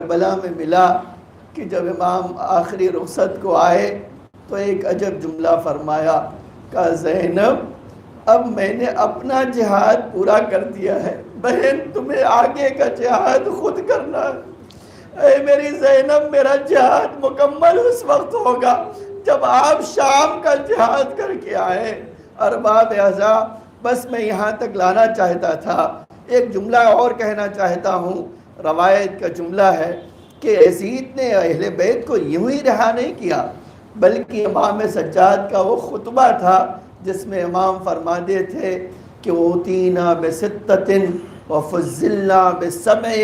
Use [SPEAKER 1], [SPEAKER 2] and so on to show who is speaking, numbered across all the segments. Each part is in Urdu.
[SPEAKER 1] کربلا میں ملا کہ جب امام آخری رخصت کو آئے تو ایک عجب جملہ فرمایا کہ زینب اب میں نے اپنا جہاد پورا کر دیا ہے، بہن تمہیں آگے کا جہاد خود کرنا ہے۔ اے میری زینب، میرا جہاد مکمل اس وقت ہوگا جب آپ شام کا جہاد کر کے آئے۔ ارباب اعزا، بس میں یہاں تک لانا چاہتا تھا، ایک جملہ اور کہنا چاہتا ہوں۔ روایت کا جملہ ہے کہ یزید نے اہل بیت کو یوں ہی رہا نہیں کیا، بلکہ امام سجاد کا وہ خطبہ تھا جس میں امام فرماتے تھے کہ اوتینا بستۃ وفضلنا بسبع،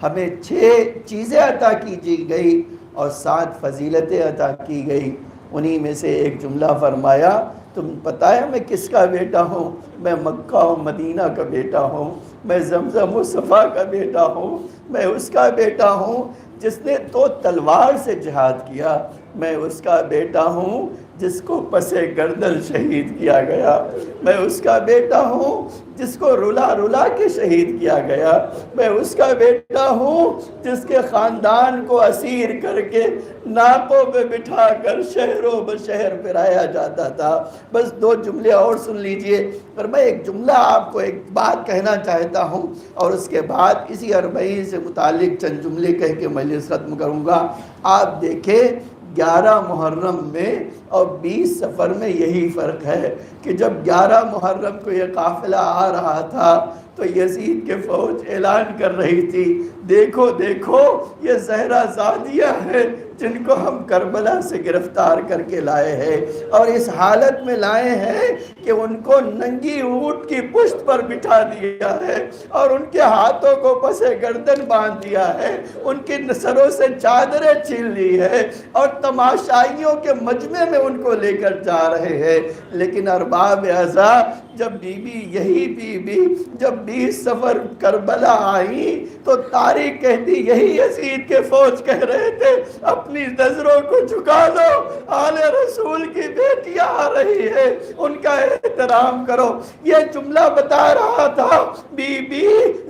[SPEAKER 1] ہمیں 6 چیزیں عطا کی گئی اور 7 فضیلتیں عطا کی گئی۔ انہی میں سے ایک جملہ فرمایا، تم پتہ ہے میں کس کا بیٹا ہوں؟ میں مکہ و مدینہ کا بیٹا ہوں، میں زمزم و صفا کا بیٹا ہوں، میں اس کا بیٹا ہوں جس نے 2 تلوار سے جہاد کیا، میں اس کا بیٹا ہوں جس کو پس گردن شہید کیا گیا، میں اس کا بیٹا ہوں جس کو رلا رلا کے شہید کیا گیا، میں اس کا بیٹا ہوں جس کے خاندان کو اسیر کر کے ناکوں پہ بٹھا کر شہروں بشہر پھرایا جاتا تھا۔ بس 2 جملے اور سن لیجئے، پر میں ایک جملہ آپ کو ایک بات کہنا چاہتا ہوں اور اس کے بعد اسی 40 سے متعلق چند جملے کہہ کے مجلس ختم کروں گا۔ آپ دیکھیں 11 محرم میں اور 20 سفر میں یہی فرق ہے کہ جب 11 محرم کو یہ قافلہ آ رہا تھا تو یزید کے فوج اعلان کر رہی تھی، دیکھو دیکھو یہ زہرہ زادیہ ہے جن کو ہم کربلا سے گرفتار کر کے لائے ہیں، اور اس حالت میں لائے ہیں کہ ان کو ننگی اونٹ کی پشت پر بٹھا دیا ہے اور ان کے ہاتھوں کو پس گردن باندھ دیا ہے، ان کی سروں سے چادریں چھین لی ہے اور تماشائیوں کے مجمع میں ان کو لے کر جا رہے ہیں۔ لیکن ارباب اعزا، جب یہی بی بی جب 20 سفر کربلا آئی تو تاریخ کہتی یہی یزید کے فوج کہہ رہے تھے اپنی نظروں کو جھکا دو، آل رسول کی بیٹیاں آ رہی ہے، ان کا احترام کرو۔ یہ جملہ بتا رہا تھا بی بی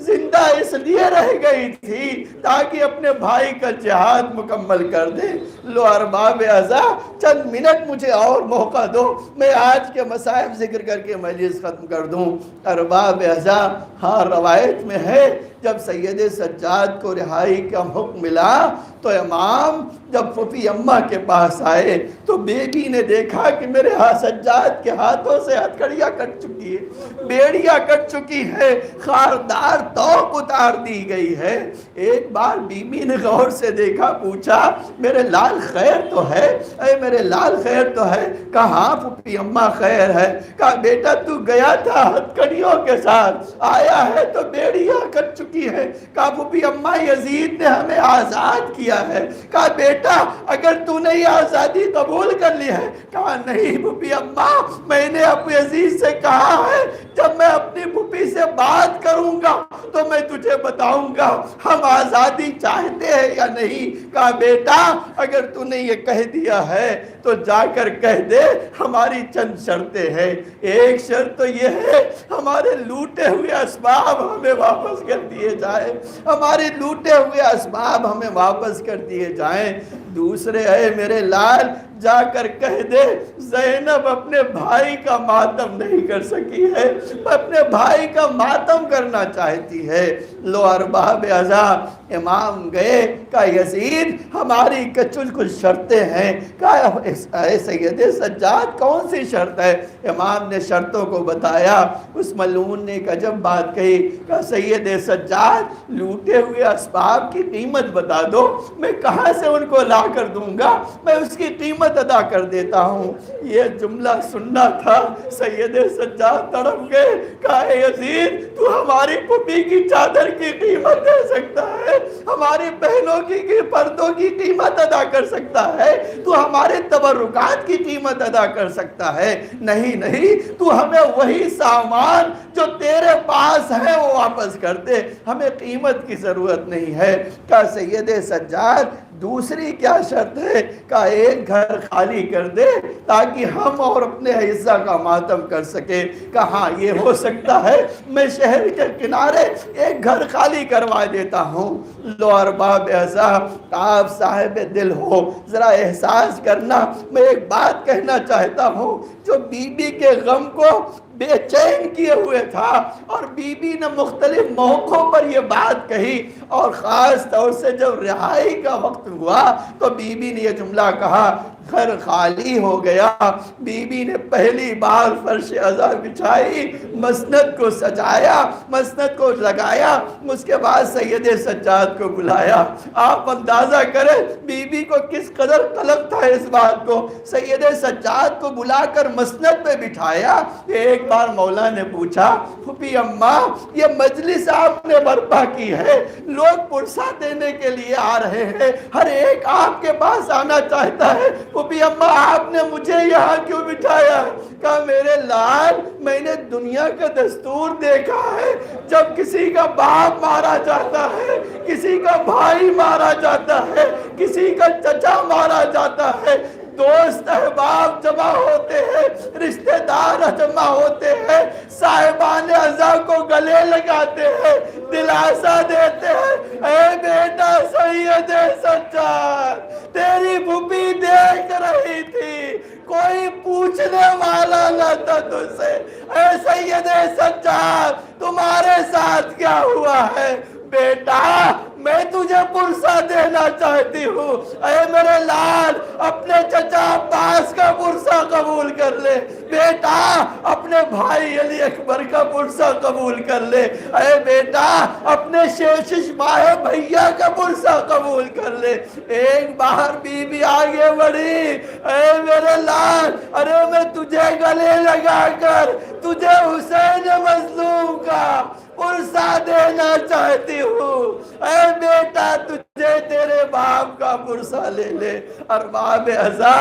[SPEAKER 1] زندہ اس لیے رہ گئی تھی تاکہ اپنے بھائی کا جہاد مکمل کر دے۔ لو ارباب اعزا، چند منٹ مجھے اور موقع دو، میں آج کے مصائب ذکر کر کے مجلس ختم کر دوں۔ ارباب اعزا، ہاں روایت میں ہے جب سید سجاد کو رہائی کا حکم ملا تو امام جب پھوپھی اماں کے پاس آئے تو بیٹی نے دیکھا کہ میرے سجاد کے ہاتھوں سے ہتھکڑیاں کٹ چکی ہے، بیڑیاں کٹ چکی ہے، خاردار توق اتار دی گئی ہے۔ ایک بار بی بی نے غور سے دیکھا، پوچھا میرے لال خیر تو ہے؟ اے میرے لال خیر تو ہے؟ کہا ہاں پھوپھی اماں خیر ہے۔ کہا بیٹا تو گیا تھا ہتھکڑیوں کے ساتھ، آیا ہے تو بیڑیاں کٹ چکی ہے۔ کہا پھوپھی اماں یزید نے ہمیں آزاد کیا ہے۔ کہا بیٹا اگر تو نے یہ آزادی قبول کر لی ہے؟ کہا نہیں پھوپھی اماں، میں نے ابو یزید سے کہا ہے جب میں اپنی پھوپھی سے بات کروں گا تو میں تجھے بتاؤں گا ہم آزادی چاہتے ہیں یا نہیں۔ کہا بیٹا اگر تو نے یہ کہہ دیا ہے تو جا کر کہہ دے ہماری چند شرطیں ہیں۔ ایک شرط تو یہ ہے ہمارے لوٹے ہوئے اسباب ہمیں واپس کر دیے جائیں، ہمارے لوٹے ہوئے اسباب ہمیں واپس کر دیے جائیں۔ دوسرے ہے میرے لال، جا کر کہہ دے زینب اپنے بھائی کا ماتم نہیں کر سکی ہے، اپنے بھائی کا ماتم کرنا چاہتی ہے۔ لو ارباب اعزا، امام گئے، کہا یزید ہماری کچھ شرطیں ہیں۔ کہا اے سید سجاد کون سی شرط ہے؟ امام نے شرطوں کو بتایا۔ اس ملعون نے ایک عجب بات کہی، کہا سید سجاد لوٹے ہوئے اسباب کی قیمت بتا دو، میں کہاں سے ان کو لا کر دوں گا، میں اس کی قیمت ادا کر دیتا ہوں۔ یہ جملہ سننا تھا، سید سجاد تڑپ گئے، کہا اے یزید تو ہماری پھوپھی کی چادر کی قیمت دے سکتا ہے، ہماری بہنوں کی پردوں کی قیمت ادا کر سکتا ہے، تو ہمارے تبرکات کی قیمت ادا کر سکتا ہے، نہیں تو ہمیں وہی سامان جو تیرے پاس ہے وہ واپس کر دے، ہمیں قیمت کی ضرورت نہیں ہے۔ کہا سید سجاد دوسری کیا شرط ہے؟ کہا ایک گھر خالی کر دے تاکہ ہم اور اپنے حصہ کا ماتم کر سکے۔ کہا ہاں یہ ہو سکتا ہے، میں شہر کے کنارے ایک گھر خالی کروا دیتا ہوں۔ لو ارباب اعزا آپ صاحب دل ہو، ذرا احساس کرنا، میں ایک بات کہنا چاہتا ہوں، جو بی بی کے غم کو بے چین کیے ہوئے تھا، اور بی بی نے مختلف موقعوں پر یہ بات کہی، اور خاص طور سے جب رہائی کا وقت ہوا تو بی بی نے یہ جملہ کہا، گھر خالی ہو گیا۔ بی بی نے پہلی بار فرش عزا بچھائی، مسند کو سجایا، مسند کو لگایا، اس کے بعد سید سجاد کو بلایا۔ آپ اندازہ کریں بی بی کو کس قدر طلب تھا اس بات کو، سید سجاد کو بلا کر مسند پہ بٹھایا۔ ایک بار مولا نے پوچھا، پھوپھی اماں یہ مجلس آپ نے برپا کی ہے، لوگ پرسہ دینے کے لیے آ رہے ہیں، ہر ایک آپ کے پاس آنا چاہتا ہے، پھوپھی اماں آپ نے مجھے یہاں کیوں بٹھایا؟ کہا میرے لال، میں نے دنیا کا دستور دیکھا ہے، جب کسی کا باپ مارا جاتا ہے، کسی کا بھائی مارا جاتا ہے، کسی کا چچا مارا جاتا ہے، دوست احباب جمع ہوتے ہیں، رشتہ دار جمع ہوتے ہیں، صاحبان عزا کو گلے لگاتے ہیں، دلاسا دیتے ہیں، اے بیٹا سید سجاد تیری پھوپھی دیکھ رہی تھی، کوئی پوچھنے والا نہ تھا تجھ سے، اے سید سجاد تمہارے ساتھ کیا ہوا ہے؟ بیٹا میں تجھے پرسہ دینا چاہتی ہوں، اے میرے لال اپنے چچا عباس کا پرسہ قبول کر لے، بیٹا اپنے بھائی علی اکبر کا پرسہ قبول کر لے، اے بیٹا اپنے شیشش ماہ بھیا کا پرسہ قبول کر لے۔ ایک بار بی بی آگے بڑھی، اے میرے لال ارے میں تجھے گلے لگا کر تجھے حسین مظلوم کا پرسہ دینا چاہتی ہوں، اے بیٹا تجھے تیرے باپ کا پرسہ لے لے۔ ارباب عزا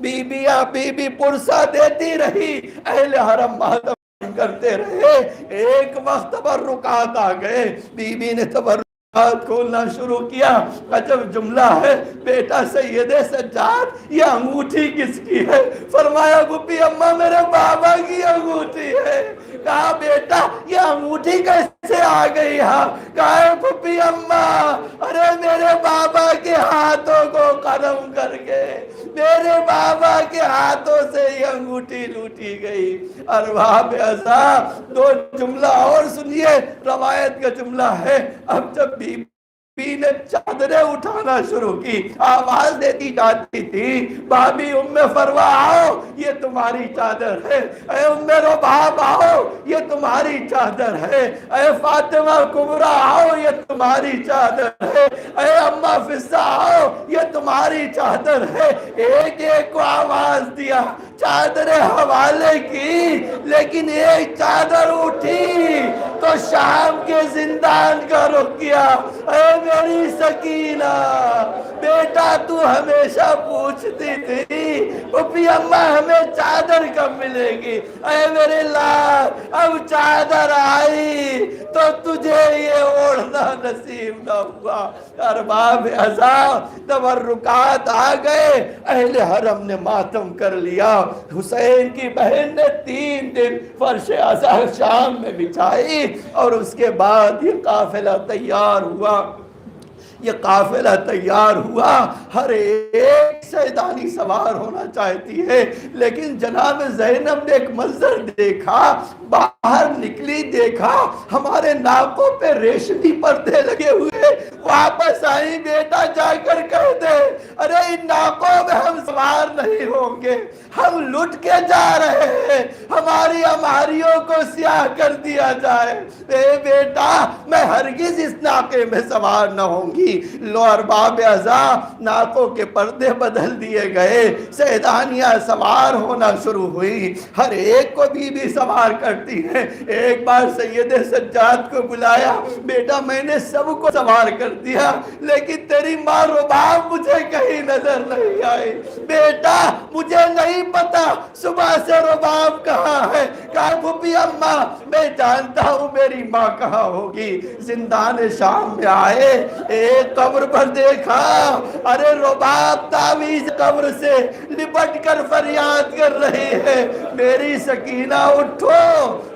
[SPEAKER 1] بی بی پرسہ دیتی رہی، اہل حرم ماتم کرتے رہے، ایک وقت تبرکات آ گئے، بی بی نے تبرکات کھولنا شروع کیا۔ عجب جملہ ہے، بیٹا سید سجاد یہ انگوٹھی کس کی ہے؟ فرمایا پھوپھی اماں میرے بابا کی انگوٹھی ہے۔ کہا بیٹا یہ انگوٹھی کیسے آ گئی ہاں؟ کہا پھوپھی اماں ارے میرے بابا کے ہاتھوں کو قلم کر کے میرے بابا کے ہاتھوں سے یہ انگوٹھی لوٹی گئی۔ ارباب عزا دو جملہ اور سنیے، روایت کا جملہ ہے، اب جب بی بی نے چادریں اٹھانا شروع کی، آواز دیتی جاتی تھی، بابی ام فروا آؤ یہ تمہاری چادر ہے، اے ام رباب آؤ یہ تمہاری چادر ہے، اے فاطمہ کبریٰ آؤ یہ تمہاری چادر ہے، اے اماں فضہ آؤ یہ تمہاری چادر ہے۔ ایک ایک کو آواز دیا، چادریں حوالے کی، لیکن ایک چادر اٹھی تو شام کے زندان کا رخ کیا۔ اے میری سکینہ بیٹا تو ہمیشہ پوچھتی تھی پھوپھی اماں ہمیں چادر کب ملے گی، اے میرے لال اب چادر آئی تو تجھے یہ اوڑھنا نصیب نہ ہوا۔ ارباب عزا تبرکات آ گئے، اہل حرم نے ماتم کر لیا، حسین کی بہن نے 3 دن فرش عزا شام میں بچھائی، اور اس کے بعد یہ قافلہ تیار ہوا۔ یہ قافلہ تیار ہوا، ہر ایک سیدانی سوار ہونا چاہتی ہے، لیکن جناب زینب نے ایک منظر دیکھا، باہر نکلی دیکھا ہمارے ناکوں پہ ریشمی پردے لگے ہوئے، واپس آئی بیٹا جا کر کہہ دے ارے ان ناکوں میں ہم سوار نہیں ہوں گے، ہم لٹ کے جا رہے ہیں، ہماری اماریوں کو سیاہ کر دیا جائے۔ اے بیٹا میں ہرگز اس ناکے میں سوار نہ ہوں گی۔ لو ارباب عزا ناکوں کے پردے بدل دیے گئے، سیدانیاں سوار ہونا شروع ہوئی، ہر ایک کو بی بی سوار کرتی ہیں۔ ایک بار سید سجاد کو بلایا، بیٹا میں نے سب کو سوار کر دیا، لیکن تیری ماں رباب مجھے کہی کہیں نظر نہیں آئی۔ بیٹا مجھے نہیں پتا صبح سے رباب کہاں ہے۔ کہا پھوپھی اماں میں جانتا ہوں میری ماں کہاں ہوگی۔ زندان شام میں آئے، ایک قبر پر دیکھا، ارے رباب تعویذ قبر سے لپٹ کر فریاد کر رہی ہے، میری سکینہ اٹھو۔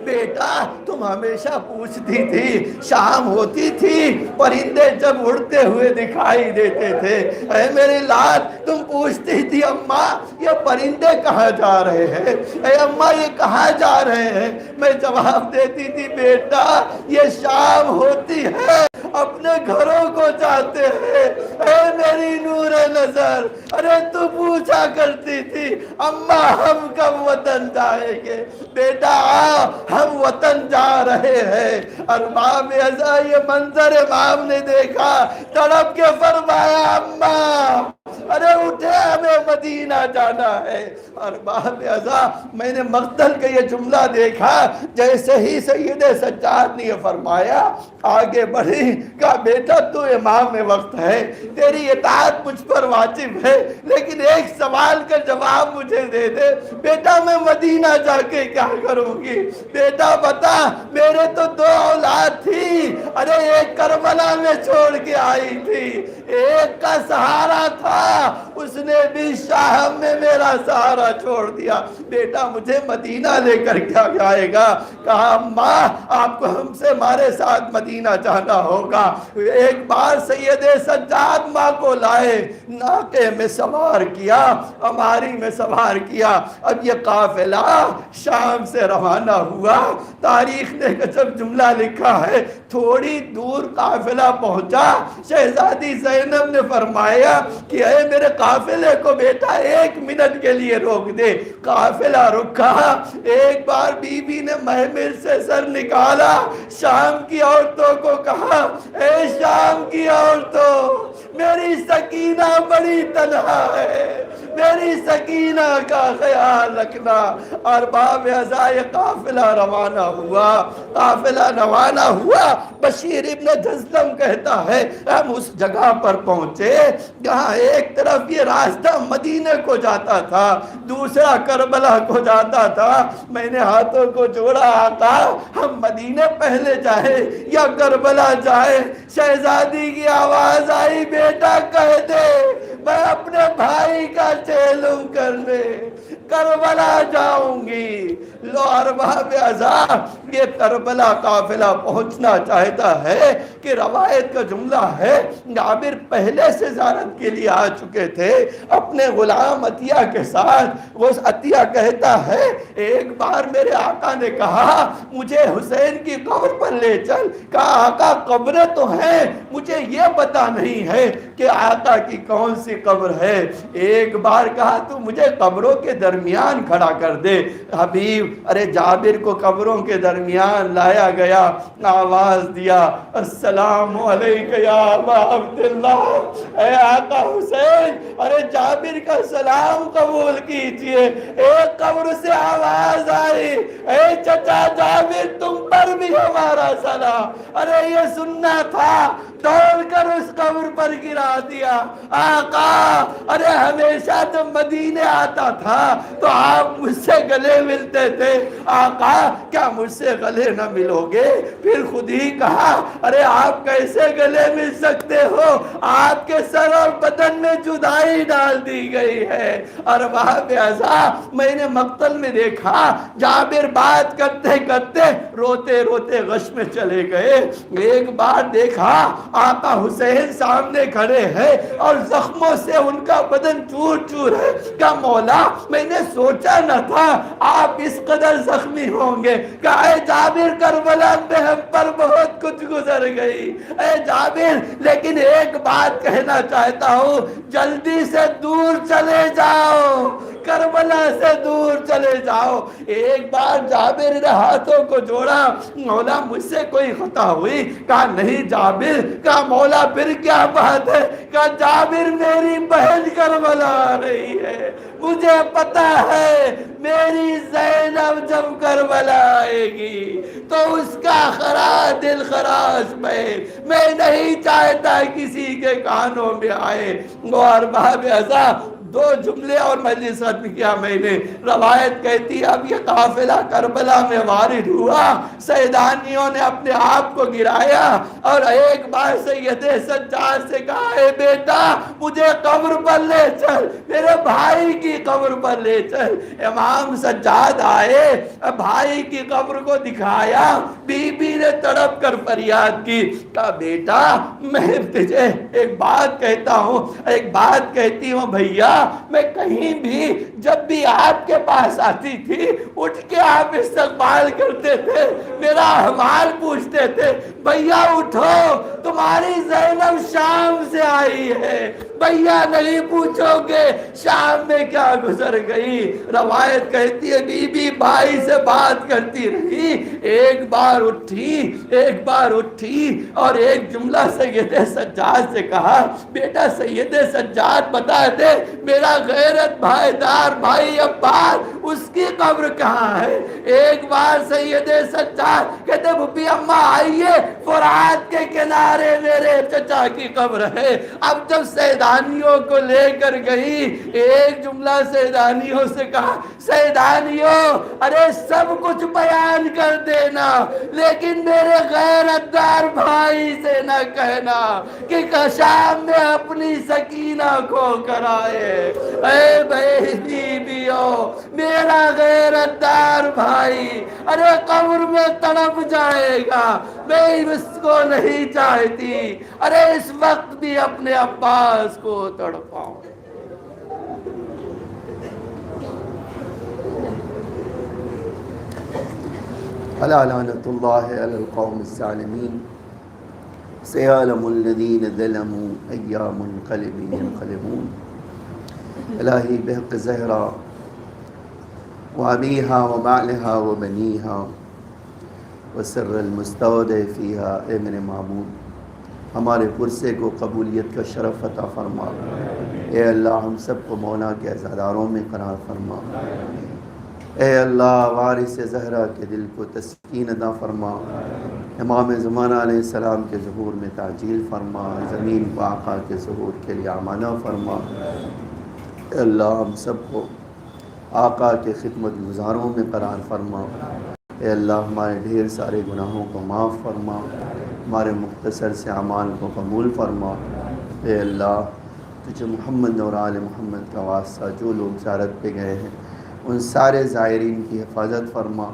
[SPEAKER 1] بیٹا تم ہمیشہ پوچھتی تھی، شام ہوتی تھی پرندے جب اڑتے ہوئے دکھائی دیتے تھے، اے میری لال تم پوچھتی تھی اماں یہ پرندے کہاں جا رہے ہیں، اے اماں یہ کہاں جا رہے ہیں، میں جواب دیتی تھی بیٹا یہ شام ہوتی ہے اپنے گھروں کو جاتے ہیں۔ اے میری نور نظر، ارے تو پوچھا کرتی تھی اماں ہم کب وطن جائیں گے، بیٹا آ ہم وطن جا رہے ہیں۔ ارباب ازا یہ منظر امام نے دیکھا، تڑپ کے فرمایا اماں ارے اٹھے ہمیں مدینہ جانا ہے۔ ارباب ازا میں نے مقتل کا یہ جملہ دیکھا، جیسے ہی سید سجاد نے یہ فرمایا آگے بڑھی، کہا بیٹا تو امام وقت ہے، تیری اطاعت مجھ پر واجب ہے، لیکن ایک سوال کا جواب مجھے دے دے، بیٹا میں مدینہ جا کے کیا کروں گی؟ بیٹا بتا میرے تو 2 اولاد تھی، ارے ایک کربلا میں چھوڑ کے آئی تھی، ایک کا سہارا تھا اس نے بھی شام میں میرا سہارا چھوڑ دیا، بیٹا مجھے مدینہ لے کر کیا جائے گا؟ کہا اماں آپ کو ہم سے ہمارے ساتھ مدینہ جانا ہوگا۔ ایک بار سید سجاد ماں کو لائے، ناقے میں سوار کیا، ہماری میں سوار کیا، اب یہ قافلہ شام سے روانہ ہوا۔ تاریخ نے جب جملہ لکھا ہے تھوڑی دور قافلہ پہنچا، شہزادی زینب نے فرمایا کہ اے میرے قافلے کو بیٹا 1 منٹ کے لیے روک دے۔ قافلہ رکا، ایک بار بی بی نے محمل سے سر نکالا، شام کی عورتوں کو کہا اے شام کی عورتوں میری سکینہ بڑی تنہا ہے، میری سکینہ کا خیال رکھنا۔ ارباب ازا یہ قافلہ روانہ ہوا، قافلہ روانہ ہوا، بشیر ابن جزلم کہتا ہے ہم اس جگہ پر پہنچے جہاں ایک طرف یہ راستہ مدینے کو جاتا تھا، دوسرا کربلا کو جاتا تھا۔ میں نے ہاتھوں کو جوڑا آقا ہم مدینے پہلے جائیں یا کربلا جائیں؟ شہزادی کی آواز آئی بیٹا کہہ دے میں اپنے بھائی کا چیلم کرنے کربلا جاؤں گی۔ لو ارباب ازا یہ کربلا قافلہ پہنچنا چاہتا ہے کہ روایت کا جملہ ہے جابر پہلے سے زیارت کے لیے آ چکے تھے اپنے غلام عطیہ کے ساتھ۔ وہ عطیہ کہتا ہے ایک بار میرے آقا نے کہا مجھے حسین کی قبر پر لے چل، کہا آقا قبریں تو ہیں مجھے یہ پتا نہیں ہے کہ آقا کی کون سی قبر ہے۔ ایک بار کہا تو مجھے قبروں کے درمیان کھڑا کر دے۔ حبیب ارے جابر کو قبروں کے درمیان لایا گیا، آواز دیا السلام علیکہ یا ابا عبداللہ، اے آقا حسین ارے جابر کا سلام قبول کیجئے۔ ایک قبر سے آواز آئی اے چچا جابر تم پر بھی ہمارا سلام۔ ارے یہ سننا تھا، دوڑ کر اس قبر پر گرا دیا۔ آقا ارے ہمیشہ جب مدینے آتا تھا تو آپ مجھ سے گلے ملتے تھے، آقا کیا مجھ سے گلے نہ ملو گے؟ پھر خود ہی کہا ارے آپ کیسے گلے مل سکتے ہو، آپ کے سر اور بدن میں جدائی ڈال دی گئی ہے۔ ارباب ازا میں نے مقتل میں دیکھا جابر بات کرتے کرتے روتے روتے غش میں چلے گئے۔ ایک بار دیکھا آقا حسین سامنے کھڑے ہیں اور زخموں سے ان کا بدن چور چور ہے۔ کہا مولا میں نے سوچا نہ تھا آپ اس قدر زخمی ہوں گے۔ کہا اے جابر کربلا میں ہم پر بہت کچھ گزر گئی اے جابر، لیکن ایک بات کہنا چاہتا ہوں جلدی سے دور چلے جاؤ، کربلا سے دور چلے جاؤ۔ ایک بار جابر نے ہاتھوں کو جوڑا مولا مجھ سے کوئی خطا ہوئی؟ کہا نہیں جابر۔ کہا مولا پھر کیا بات ہے؟ کہا جابر میری بہن کربلا آ رہی ہے، مجھے پتا ہے میری زینب جب کربلا آئے گی تو اس کا دل خراش میں نہیں چاہتا کسی کے کانوں میں آئے۔ اور باب ازا دو جملے اور مجلس ختم کیا میں نے۔ روایت کہتی ہے اب یہ قافلہ کربلا میں وارد ہوا، سیدانیوں نے اپنے آپ کو گرایا اور ایک بار سید سجاد سے کہا اے بیٹا مجھے قبر پر لے چل، میرے بھائی کی قبر پر لے چل۔ امام سجاد آئے، بھائی کی قبر کو دکھایا، بی بی نے تڑپ کر فریاد کی، کہا بیٹا میں تجھے ایک بات کہتا ہوں، ایک بات کہتی ہوں بھیا، میں کہیں بھی جب بھی آپ کے پاس آتی تھی اٹھ کے آپ استقبال کرتے تھے، میرا احوال پوچھتے تھے، بھیا اٹھو تمہاری زینب شام سے آئی ہے، بھیا نہیں پوچھو گے شام میں کیا گزر گئی۔ روایت کہتی ہے بی بی بھائی سے بات کرتی رہی، ایک بار اٹھی اور ایک جملہ سید سجاد سے کہا، بیٹا سید سجاد بتا دے میرا غیرت بھائیدار بھائی عباس اس کی قبر کہاں ہے۔ ایک بار سید سجاد کہتے بھپی اماں آئیے فرات کے کنارے میرے چچا کی قبر ہے۔ اب جب سیدانیوں کو لے کر گئی ایک جملہ سیدانیوں سے کہا، سیدانیوں ارے سب کچھ بیان کر دینا لیکن میرے غیرت دار بھائی سے نہ کہنا کہ شام میں اپنی سکینہ کھو کر آئے۔ اے بیویوں میرا غیرت دار بھائی ارے قبر میں تڑپ جائے گا، میں اس کو نہیں چاہتی، ارے اس وقت بھی اپنے عباس کو تڑپاؤں۔ الا لعنت اللہ علی القوم الظالمین، سیعلم الذین ظلموا ای منقلب ینقلبون۔ الہی بحق زہرا وابیہا وبعلہا وبنیہا وسر المستودع فیہا، اے میرے معبود ہمارے پرسے کو قبولیت کا شرف عطا فرما۔ اے اللہ ہم سب کو مولا کے عزاداروں میں قرار فرما۔ اے اللہ وارث زہرا کے دل کو تسکین عطا فرما، امام زمانہ علیہ السلام کے ظہور میں تعجیل فرما، زمین کو آقا کے ظہور کے لیے آمادہ فرما۔ اے اللہ ہم سب کو آقا کے خدمت گزاروں میں قرار فرما۔ اے اللہ ہمارے ڈھیر سارے گناہوں کو معاف فرما، ہمارے مختصر سے اعمال کو قبول فرما۔ اے اللہ تجھے محمد اور آل محمد کا واسطہ جو لوگ زیارت پہ گئے ہیں ان سارے زائرین کی حفاظت فرما،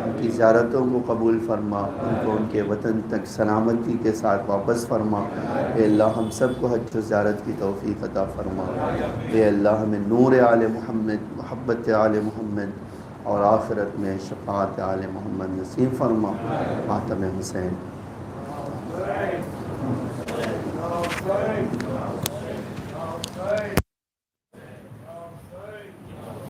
[SPEAKER 1] ان کی زیارتوں کو قبول فرما، ان کو ان کے وطن تک سلامتی کے ساتھ واپس فرما۔ اے اللہ ہم سب کو حج و زیارت کی توفیق عطا فرما۔ اے اللہ ہمیں نور آل محمد، محبت آل محمد اور آخرت میں شفاعت آل محمد نصیب فرما۔ ماتم حسین۔